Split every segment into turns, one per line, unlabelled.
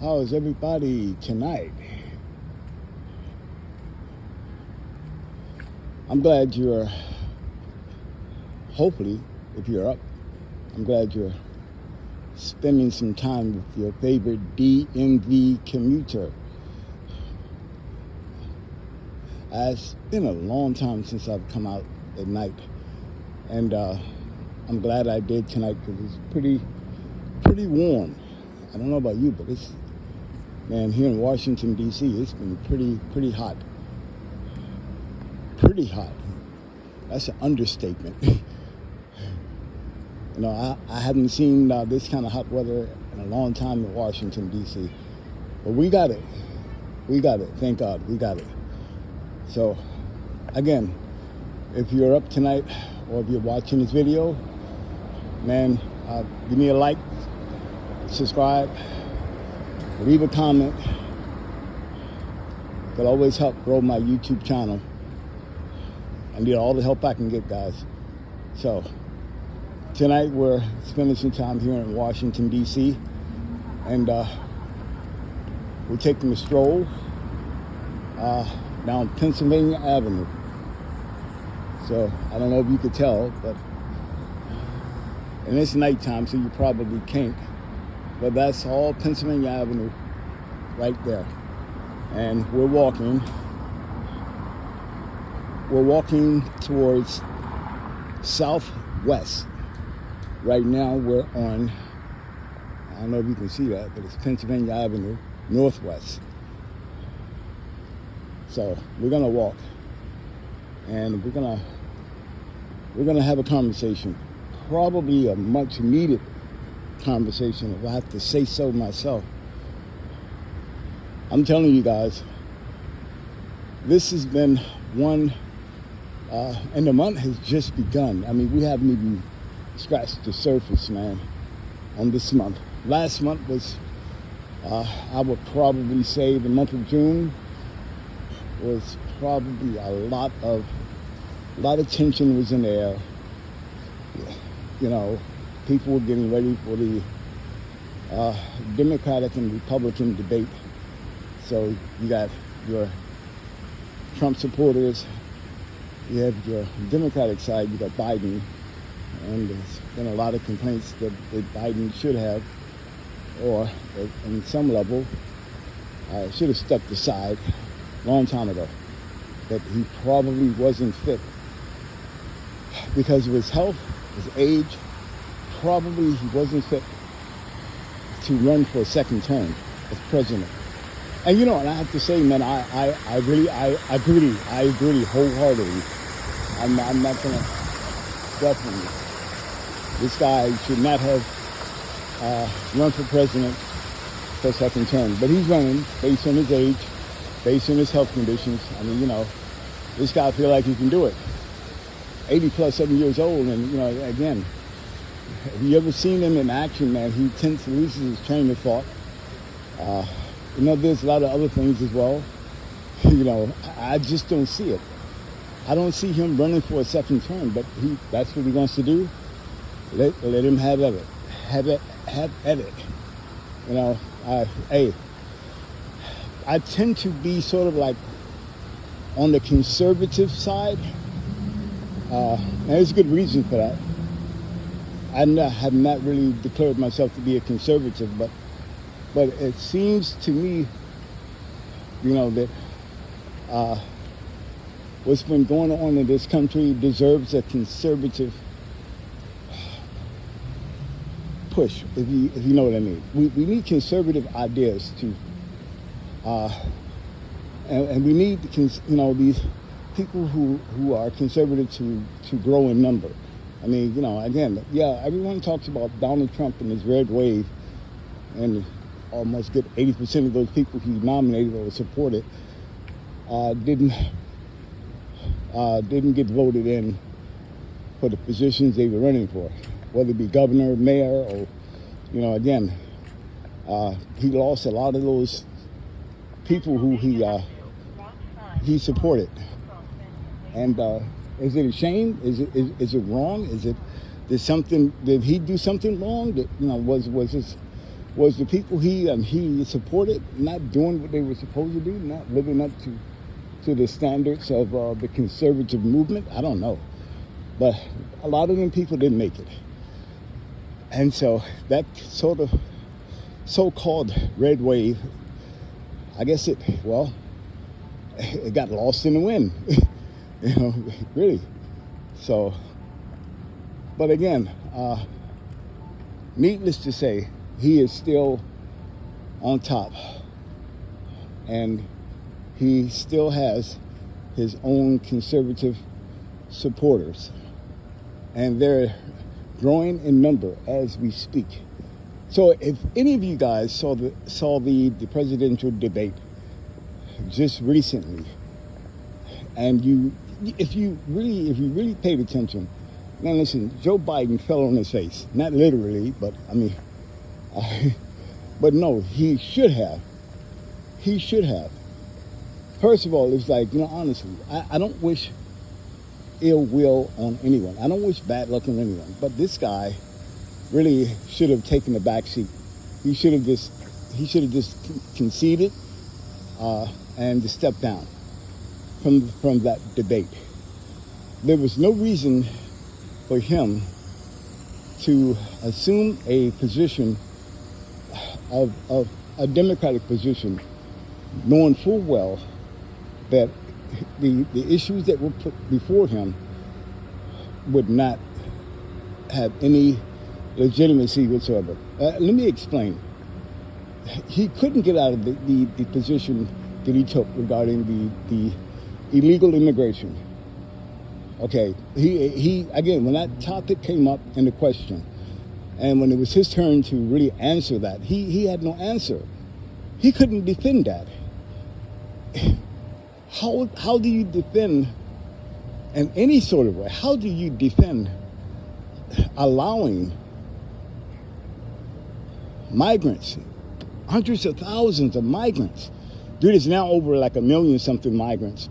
How is everybody tonight? I'm glad you're, hopefully, if you're up, I'm glad you're spending some time with your favorite DMV commuter. It's been a long time since I've come out at night, and I'm glad I did tonight because it's pretty warm. I don't know about you, but man, here in Washington, D.C., it's been pretty hot. Pretty hot. That's an understatement. I haven't seen this kind of hot weather in a long time in Washington, D.C. But we got it. We got it. Thank God. We got it. So, again, if you're up tonight or if you're watching this video, man, give me a like, subscribe, leave a comment. It'll always help grow my YouTube channel. I need all the help I can get, guys. So, tonight we're spending some time here in Washington, D.C. And we're taking a stroll down Pennsylvania Avenue. So, I don't know if you could tell, but and it's nighttime, so you probably can't. But that's all Pennsylvania Avenue right there. And we're walking towards southwest. Right now we're on, I don't know if you can see that, but it's Pennsylvania Avenue, northwest. So we're gonna walk, and we're gonna have a conversation, probably a much needed conversation, if I have to say so myself. I'm telling you guys, this has been one, and the month has just begun. I mean, we haven't even scratched the surface, man, on this month. Last month was, I would probably say the month of June was probably a lot of tension was in the air. You know, people were getting ready for the Democratic and Republican debate. So you got your Trump supporters, you have your Democratic side, you got Biden, and there's been a lot of complaints that Biden should have, or in some level, should have stepped aside a long time ago, that he probably wasn't fit because of his health, his age. Probably he wasn't fit to run for a second term as president. And and I have to say, man, I agree wholeheartedly. I'm not gonna, definitely, this guy should not have run for president for a second term. But he's running based on his age, based on his health conditions. I mean, this guy feel like he can do it. 7 years old, and again, have you ever seen him in action, man? He tends to lose his train of thought. There's a lot of other things as well. I just don't see it. I don't see him running for a second term, but that's what he wants to do. Let him have at it. Have at it. I tend to be sort of like on the conservative side. And there's a good reason for that. I have not really declared myself to be a conservative, but it seems to me, that what's been going on in this country deserves a conservative push, if you know what I mean. We need conservative ideas to, and we need these people who are conservative to grow in number. I mean, again, everyone talks about Donald Trump and his red wave, and almost get 80% of those people he nominated or supported didn't get voted in for the positions they were running for, whether it be governor, mayor, or, again, he lost a lot of those people who he supported. And is it a shame? Is it wrong? Did he do something wrong? That was his Was the people he supported not doing what they were supposed to do, not living up to the standards of the conservative movement? I don't know. But a lot of them people didn't make it. And so that sort of so-called red wave, I guess it got lost in the wind, really. So, but again, needless to say, he is still on top, and he still has his own conservative supporters, and they're growing in number as we speak. So if any of you guys saw the presidential debate just recently, and if you really paid attention, now listen, Joe Biden fell on his face, not literally, but I mean, but no, he should have. He should have. First of all, it's like, honestly, I don't wish ill will on anyone. I don't wish bad luck on anyone. But this guy really should have taken the back seat. He should have just conceded and just stepped down from that debate. There was no reason for him to assume a position of a Democratic position, knowing full well that the issues that were put before him would not have any legitimacy whatsoever. Let me explain. He couldn't get out of the position that he took regarding the illegal immigration. Okay, he again, when that topic came up in the question, and when it was his turn to really answer that, he had no answer. He couldn't defend that. How do you defend, in any sort of way, how do you defend allowing migrants, hundreds of thousands of migrants? Dude, it's now over like 1 million something migrants.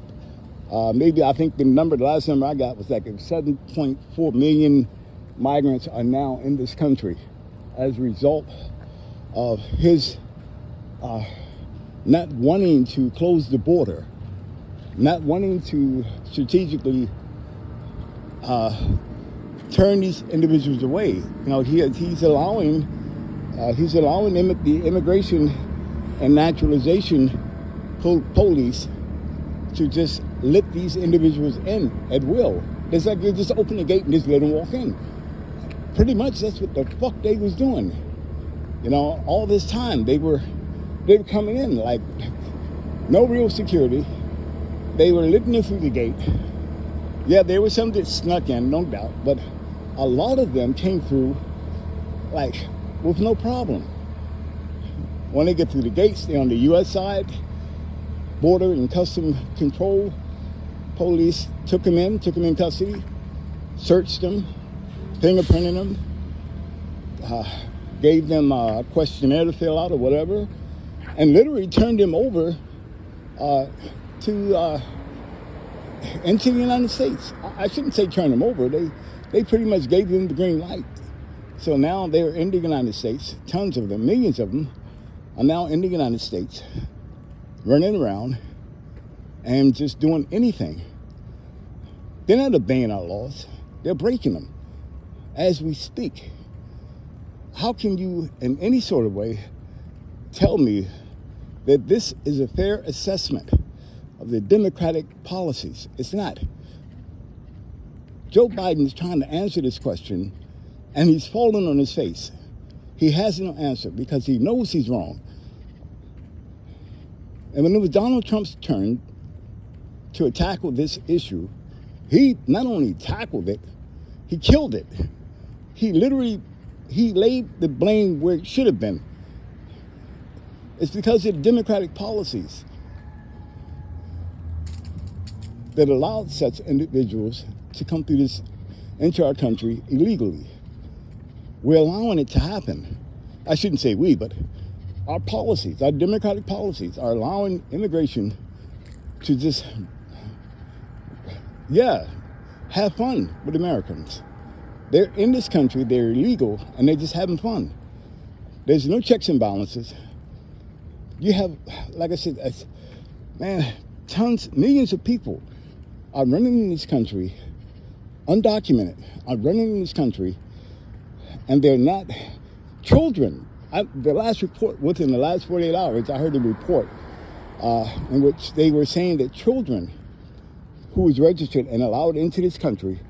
Maybe I think the last number I got was like 7.4 million migrants are now in this country as a result of his not wanting to close the border, not wanting to strategically turn these individuals away. He's allowing the immigration and naturalization police to just let these individuals in at will. It's like you just open the gate and just let them walk in. Pretty much that's what the fuck they was doing. All this time they were coming in like no real security. They were letting them through the gate. Yeah, there were some that snuck in, no doubt, but a lot of them came through like with no problem. When they get through the gates, they're on the U.S. side. Border and Custom Control police took them in custody, searched them, fingerprinted them, gave them a questionnaire to fill out or whatever, and literally turned them over into the United States. I shouldn't say turn them over. They pretty much gave them the green light. So now they're in the United States. Tons of them, millions of them, are now in the United States, running around and just doing anything. They're not obeying our laws. They're breaking them as we speak. How can you, in any sort of way, tell me that this is a fair assessment of the Democratic policies? It's not. Joe Biden is trying to answer this question, and he's falling on his face. He has no answer because he knows he's wrong. And when it was Donald Trump's turn to tackle this issue, he not only tackled it, he killed it. He laid the blame where it should have been. It's because of Democratic policies that allowed such individuals to come through into our country illegally. We're allowing it to happen. I shouldn't say we, but our policies, our Democratic policies, are allowing immigration to just, have fun with Americans. They're in this country, they're illegal, and they're just having fun. There's no checks and balances. You have, like I said, man, millions of people are running in this country, undocumented, are running in this country, and they're not children. The last report, within the last 48 hours, I heard a report in which they were saying that children who was registered and allowed into this country,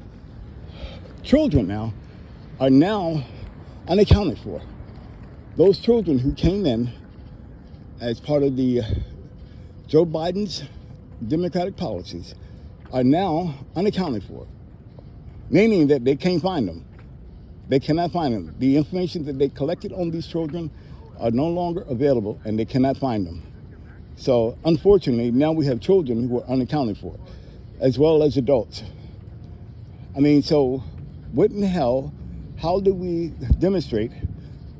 children now, are now unaccounted for. Those children who came in as part of the Joe Biden's Democratic policies are now unaccounted for, meaning that they can't find them. They cannot find them. The information that they collected on these children are no longer available, and they cannot find them. So, unfortunately, now we have children who are unaccounted for, as well as adults. I mean, so what in the hell, how do we demonstrate,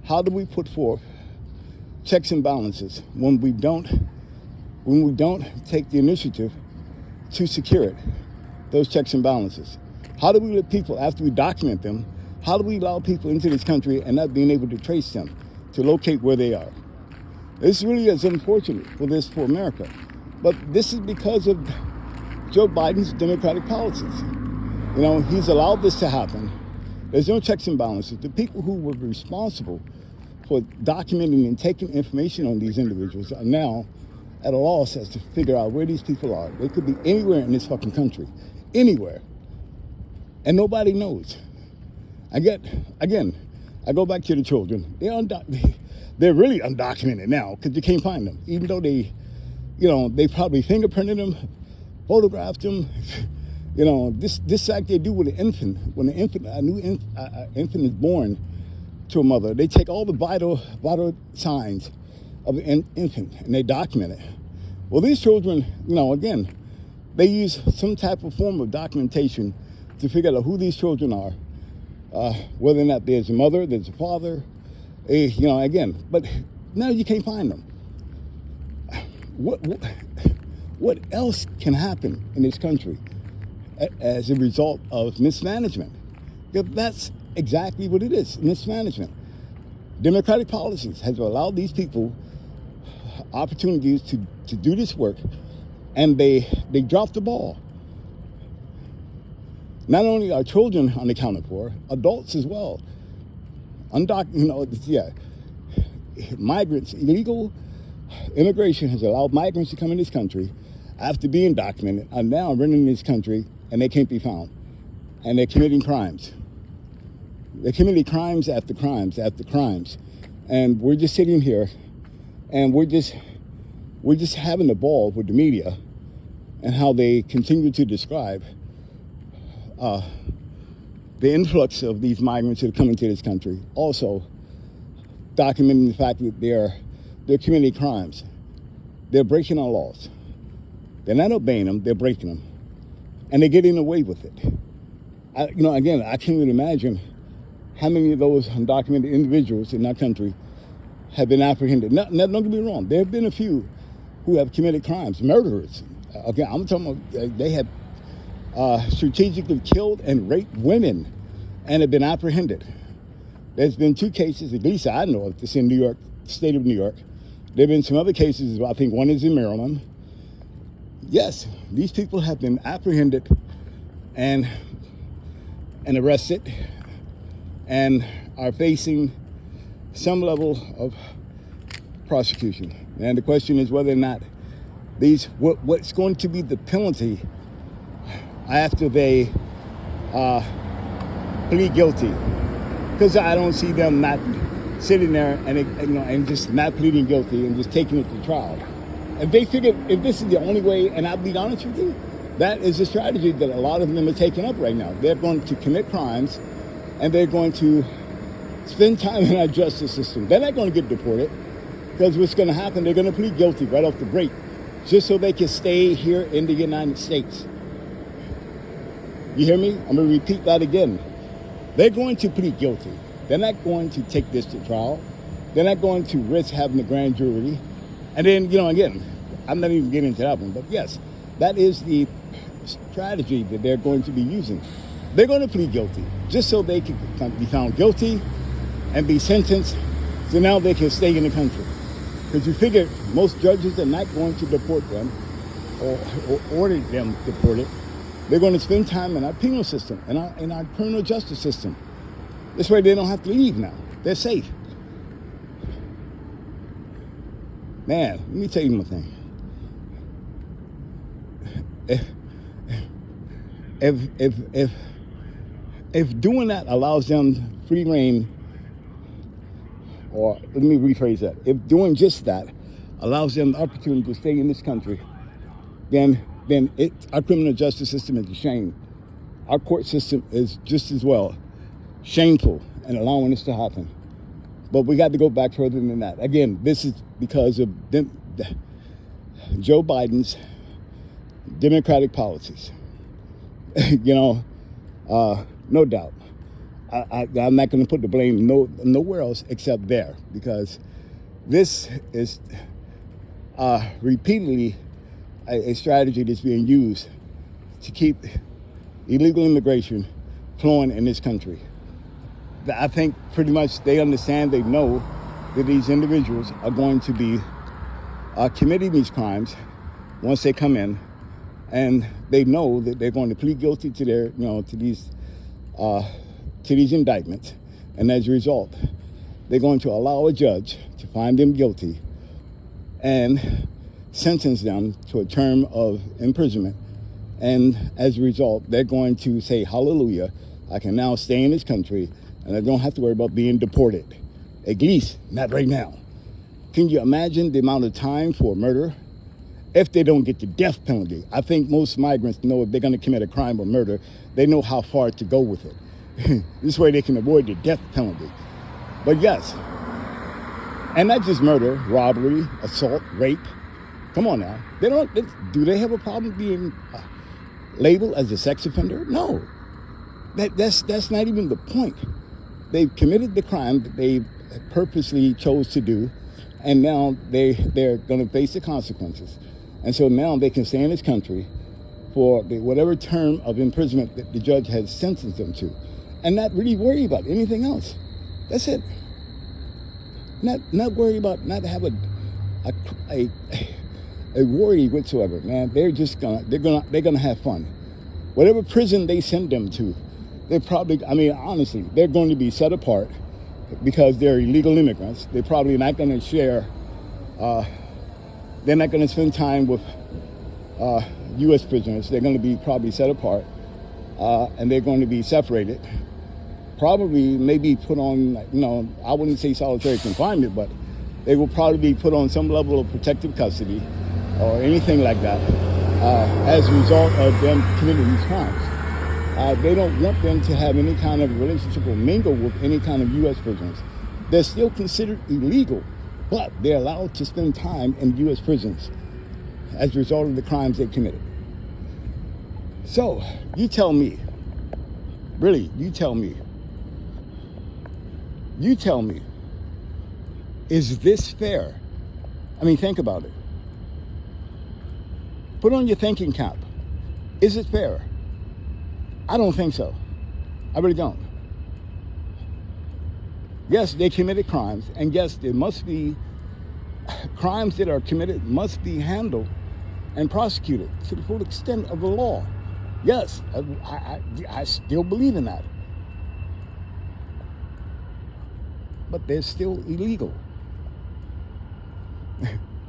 how do we put forth checks and balances when we don't take the initiative to secure it, those checks and balances? How do we let people, after we document them, how do we allow people into this country and not being able to trace them, to locate where they are? This really is unfortunate for America. But this is because of Joe Biden's Democratic policies. You know, he's allowed this to happen. There's no checks and balances. The people who were responsible for documenting and taking information on these individuals are now at a loss as to figure out where these people are. They could be anywhere in this fucking country, anywhere. And nobody knows. Again, I go back to the children. They're really undocumented now because you can't find them, even though they probably fingerprinted them, photographed them. You know, this act they do with an infant. When a new infant is born to a mother, they take all the vital signs of the infant and they document it. Well, these children, again, they use some type of form of documentation to figure out who these children are, whether or not there's a mother, there's a father, again. But now you can't find them. What else can happen in this country as a result of mismanagement? That's exactly what it is, mismanagement. Democratic policies has allowed these people opportunities to do this work, and they drop the ball. Not only are children unaccounted for, adults as well. Migrants, illegal immigration has allowed migrants to come in this country after being documented, are now running in this country, and they can't be found. And they're committing crimes. They're committing crimes after crimes after crimes. And we're just sitting here, and we're just having the ball with the media and how they continue to describe the influx of these migrants that are coming to this country. Also, documenting the fact that they're committing crimes. They're breaking our laws. They're not obeying them, they're breaking them. And they're getting away with it. I can't even imagine how many of those undocumented individuals in our country have been apprehended. Don't get me wrong, there have been a few who have committed crimes, murderers. Okay, I'm talking about they have strategically killed and raped women and have been apprehended. There's been 2 cases, at least I know of, this in New York, state of New York. There have been some other cases, I think one is in Maryland. Yes, these people have been apprehended and arrested and are facing some level of prosecution. And the question is whether or not what's going to be the penalty after they plead guilty. Because I don't see them not sitting there and just not pleading guilty and just taking it to trial. If they figure if this is the only way, and I'll be honest with you, that is a strategy that a lot of them are taking up right now. They're going to commit crimes, and they're going to spend time in our justice system. They're not going to get deported, because what's going to happen, they're going to plead guilty right off the break, just so they can stay here in the United States. You hear me? I'm going to repeat that again. They're going to plead guilty. They're not going to take this to trial. They're not going to risk having a grand jury. And then, again, I'm not even getting into that one, but yes, that is the strategy that they're going to be using. They're going to plead guilty just so they can be found guilty and be sentenced So now they can stay in the country. Because you figure most judges are not going to deport them or order them deported. They're going to spend time in our penal system, in our criminal justice system. This way they don't have to leave now. They're safe. Man, let me tell you one thing. If doing that allows them free reign, or let me rephrase that, if doing just that allows them the opportunity to stay in this country, then our criminal justice system is a shame. Our court system is just as well shameful in allowing this to happen. But we got to go back further than that. Again, this is because of Joe Biden's Democratic policies. No doubt. I'm not going to put the blame nowhere else except there, because this is repeatedly a strategy that's being used to keep illegal immigration flowing in this country. I think pretty much they understand, they know that these individuals are going to be committing these crimes once they come in, and they know that they're going to plead guilty to their, to these indictments, and as a result, they're going to allow a judge to find them guilty and sentence them to a term of imprisonment. And as a result, they're going to say, hallelujah, I can now stay in this country and I don't have to worry about being deported. At least not right now. Can you imagine the amount of time for murder if they don't get the death penalty? I think most migrants know if they're going to commit a crime or murder, they know how far to go with it. This way they can avoid the death penalty. But yes, and not just murder, robbery, assault, rape. Come on now. Do they have a problem being labeled as a sex offender? No. That's not even the point. They've committed the crime that they purposely chose to do, and now they're going to face the consequences. And so now they can stay in this country for whatever term of imprisonment that the judge has sentenced them to, and not really worry about anything else. That's it. Not worry about, not have a worry whatsoever, man. They're gonna have fun. Whatever prison they send them to, they're probably, honestly, they're going to be set apart because they're illegal immigrants. They're probably not going to share, they're not going to spend time with U.S. prisoners. They're going to be probably set apart, and they're going to be separated. Probably maybe put on, I wouldn't say solitary confinement, but they will probably be put on some level of protective custody or anything like that as a result of them committing these crimes. They don't want them to have any kind of relationship or mingle with any kind of U.S. prisoners. They're still considered illegal, but they're allowed to spend time in U.S. prisons as a result of the crimes they committed. So, you tell me, really, you tell me, is this fair? Think about it. Put on your thinking cap. Is it fair? I don't think so. I really don't. Yes, they committed crimes, and yes, there must be crimes that are committed must be handled and prosecuted to the full extent of the law. Yes, I still believe in that. But they're still illegal.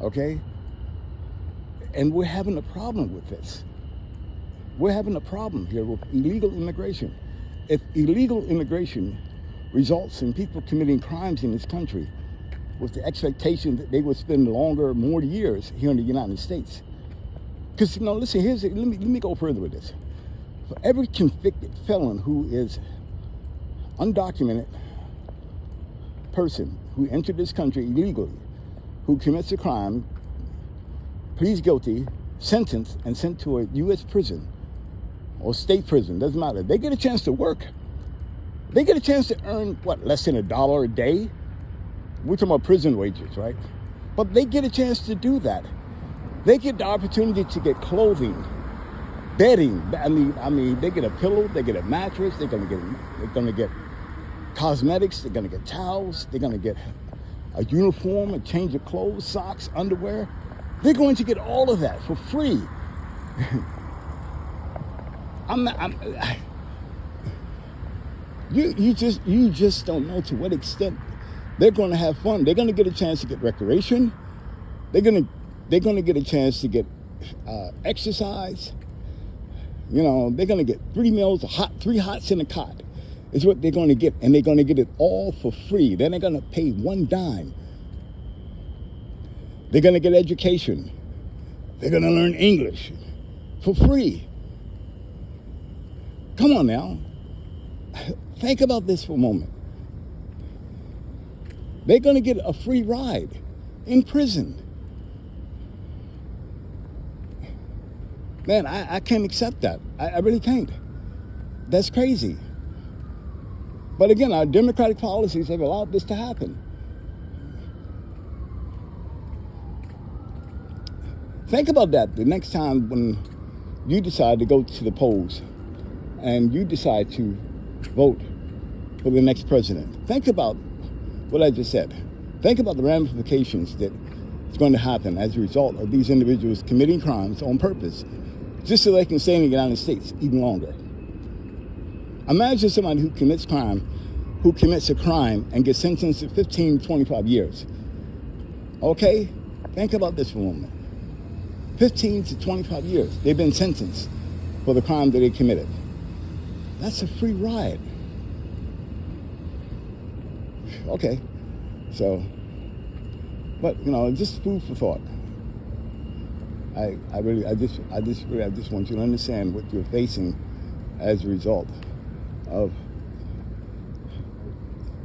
Okay? And we're having a problem with this. We're having a problem here with illegal immigration. If illegal immigration results in people committing crimes in this country with the expectation that they will spend more years here in the United States. Because, listen, let me go further with this. For every convicted felon who is undocumented person who entered this country illegally, who commits a crime, pleads guilty, sentenced, and sent to a U.S. prison or state prison, doesn't matter. They get a chance to work. They get a chance to earn, less than $1 a day? We're talking about prison wages, right? But they get a chance to do that. They get the opportunity to get clothing, bedding. They get a pillow, they get a mattress, they're gonna get cosmetics, they're gonna get towels, they're gonna get a uniform, a change of clothes, socks, underwear. They're going to get all of that for free. You just don't know to what extent they're going to have fun. They're going to get a chance to get recreation. They're going to get a chance to get exercise. You know, they're going to get 3 meals, three hots in a cot. Is what they're going to get, and they're going to get it all for free. They're not going to pay one dime. They're going to get education. They're going to learn English for free. Come on now. Think about this for a moment. They're going to get a free ride in prison. Man, I can't accept that. I really can't. That's crazy. But again, our democratic policies have allowed this to happen. Think about that the next time when you decide to go to the polls and you decide to vote for the next president. Think about what I just said. Think about the ramifications that is going to happen as a result of these individuals committing crimes on purpose, just so they can stay in the United States even longer. Imagine somebody who commits a crime and gets sentenced to 15, 25 years. Okay? Think about this for a moment. 15 to 25 years. They've been sentenced for the crime that they committed. That's a free ride. Okay. So, but, you know, just food for thought. I just want you to understand what you're facing as a result of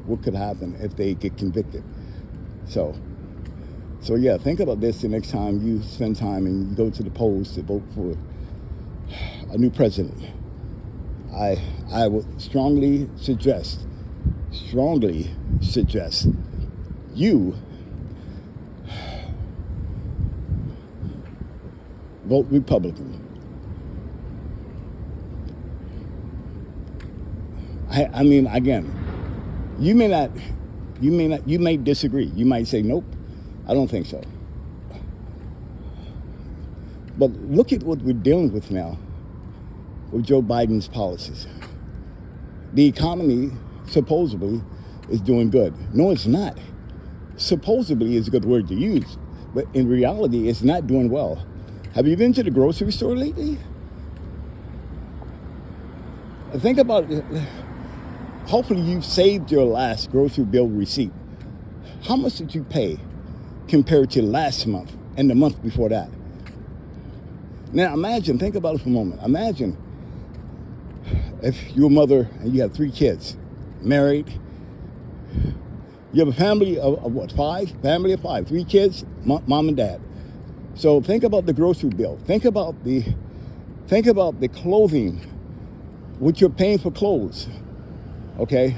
what could happen if they get convicted. So yeah, think about this the next time you spend time and you go to the polls to vote for a new president. I would strongly suggest you vote Republican. I mean, again, you may disagree. You might say, nope, I don't think so. But look at what we're dealing with now with Joe Biden's policies. The economy supposedly is doing good. No, it's not. Supposedly is a good word to use, but in reality, it's not doing well. Have you been to the grocery store lately? Think about it. Hopefully you've saved your last grocery bill receipt. How much did you pay compared to last month and the month before that? Now think about it for a moment. Imagine if you're a mother and you have 3 kids, married. You have a family of what, 5? Family of 5, 3 kids, mom and dad. So think about the grocery bill. Think about the clothing, what you're paying for clothes, okay,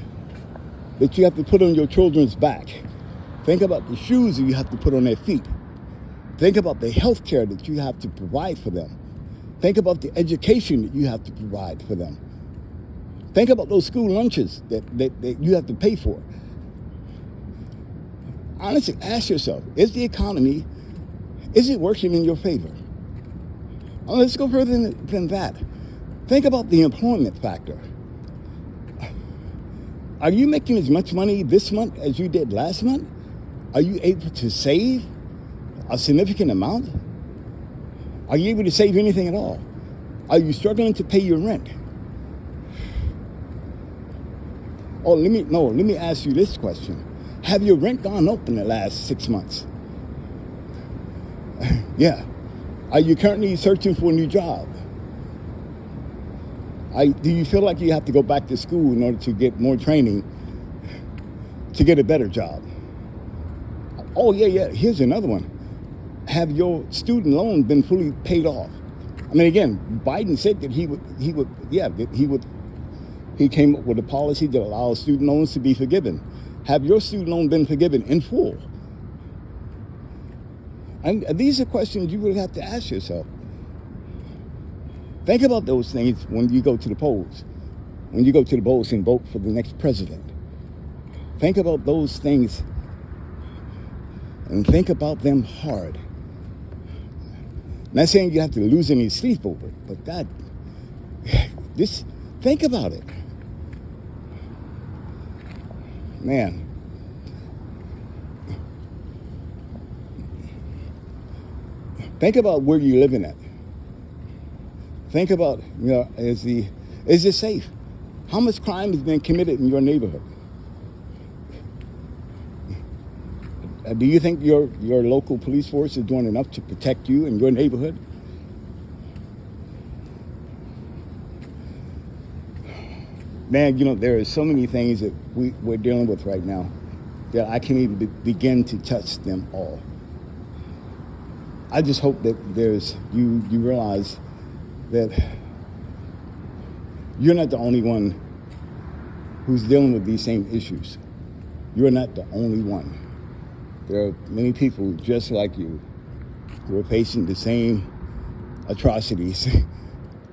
that you have to put on your children's back. Think about the shoes that you have to put on their feet. Think about the health care that you have to provide for them. Think about the education that you have to provide for them. Think about those school lunches that you have to pay for. Honestly, ask yourself, is the economy, is it working in your favor? Oh, let's go further than that. Think about the employment factor. Are you making as much money this month as you did last month? Are you able to save a significant amount? Are you able to save anything at all? Are you struggling to pay your rent? Oh, let me ask you this question. Have your rent gone up in the last 6 months? Yeah. Are you currently searching for a new job? Do you feel like you have to go back to school in order to get more training to get a better job? Oh, yeah. Here's another one. Have your student loan been fully paid off? I mean, again, Biden said that he came up with a policy that allows student loans to be forgiven. Have your student loan been forgiven in full? And these are questions you really have to ask yourself. Think about those things when you go to the polls. When you go to the polls and vote for the next president. Think about those things and think about them hard. Not saying you have to lose any sleep over it, but God, just think about it. Man. Think about where you're living at. Think about, is it safe? How much crime has been committed in your neighborhood? Do you think your local police force is doing enough to protect you and your neighborhood? Man, there are so many things that we're dealing with right now that I can't even begin to touch them all. I just hope that you realize that you're not the only one who's dealing with these same issues. You're not the only one. There are many people just like you who are facing the same atrocities.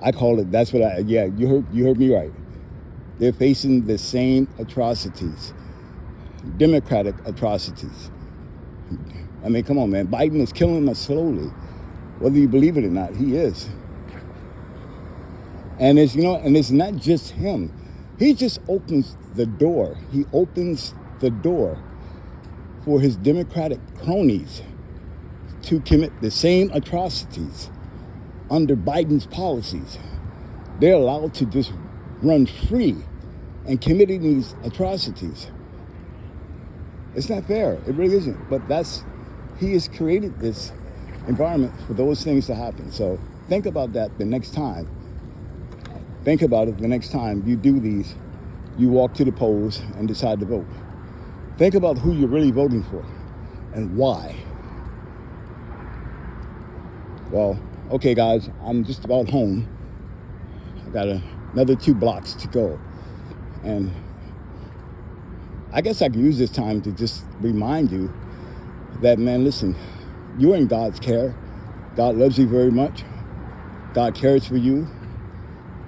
I call it, you heard me right. They're facing the same atrocities, democratic atrocities. I mean, come on, man. Biden is killing us slowly. Whether you believe it or not, he is. And it's not just him. He just opens the door. He opens the door for his Democratic cronies to commit the same atrocities under Biden's policies. They're allowed to just run free and committing these atrocities. It's not fair. It really isn't. But he has created this environment for those things to happen. So think about that the next time. Think about it the next time you walk to the polls and decide to vote. Think about who you're really voting for and why. Well, okay, guys, I'm just about home. I got another 2 blocks to go. And I guess I could use this time to just remind you that, man, listen, you're in God's care. God loves you very much. God cares for you.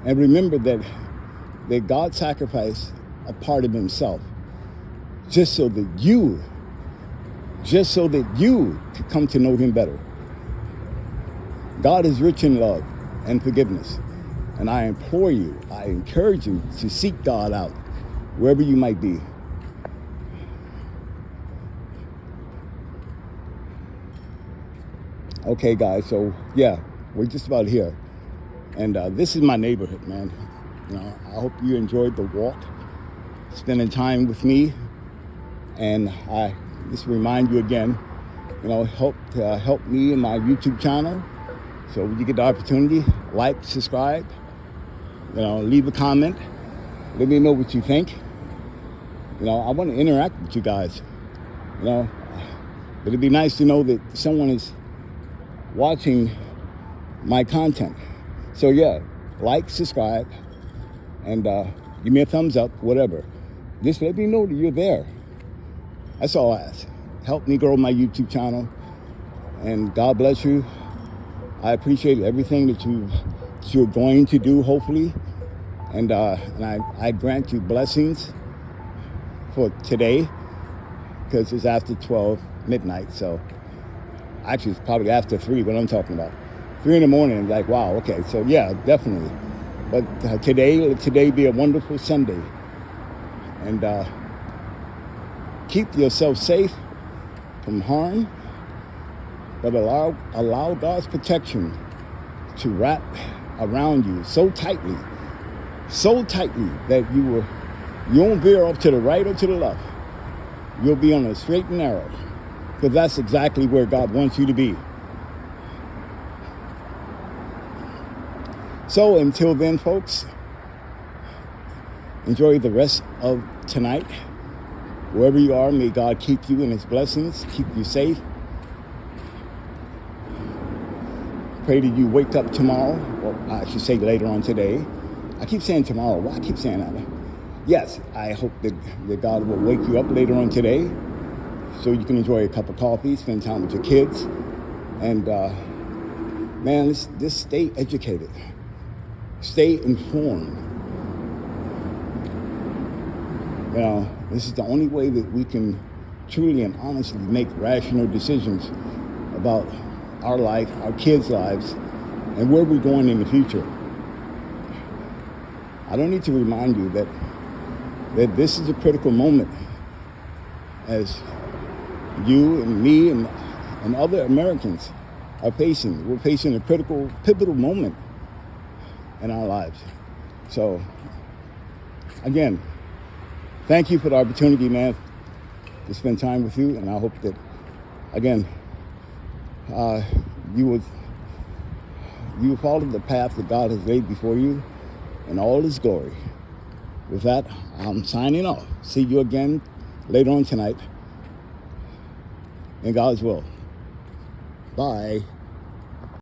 And remember that God sacrificed a part of himself just so that you could come to know him better. God is rich in love and forgiveness. And I implore you, I encourage you to seek God out wherever you might be. Okay, guys, so yeah, we're just about here. And this is my neighborhood, man. I hope you enjoyed the walk, spending time with me. And I just remind you again, help me in my YouTube channel. So when you get the opportunity, like, subscribe, leave a comment. Let me know what you think. I want to interact with you guys. But it'd be nice to know that someone is watching my content. So yeah, like, subscribe, and give me a thumbs up, whatever. Just let me know that you're there. That's all I ask. Help me grow my YouTube channel, and God bless you. I appreciate everything that you're going to do, hopefully, and I grant you blessings for today, because it's after 12 midnight, so actually it's probably after 3 what I'm talking about. 3 in the morning, like, wow, okay, so yeah, definitely. But today be a wonderful Sunday, and keep yourself safe from harm, but allow God's protection to wrap around you so tightly that you won't veer off to the right or to the left. You'll be on a straight and narrow, because that's exactly where God wants you to be. So until then, folks, enjoy the rest of tonight. Wherever you are, may God keep you in his blessings, keep you safe. Pray that you wake up tomorrow, or I should say later on today. I keep saying tomorrow. Why I keep saying that? Yes, I hope that God will wake you up later on today so you can enjoy a cup of coffee, spend time with your kids, and man, just stay educated. Stay informed. This is the only way that we can truly and honestly make rational decisions about our life, our kids' lives, and where we're going in the future. I don't need to remind you that this is a critical moment as you and me and other Americans are facing. We're facing a critical, pivotal moment in our lives. So, again, thank you for the opportunity, man, to spend time with you. And I hope that, again, you will follow the path that God has laid before you in all His glory. With that, I'm signing off. See you again later on tonight in God's will. Bye.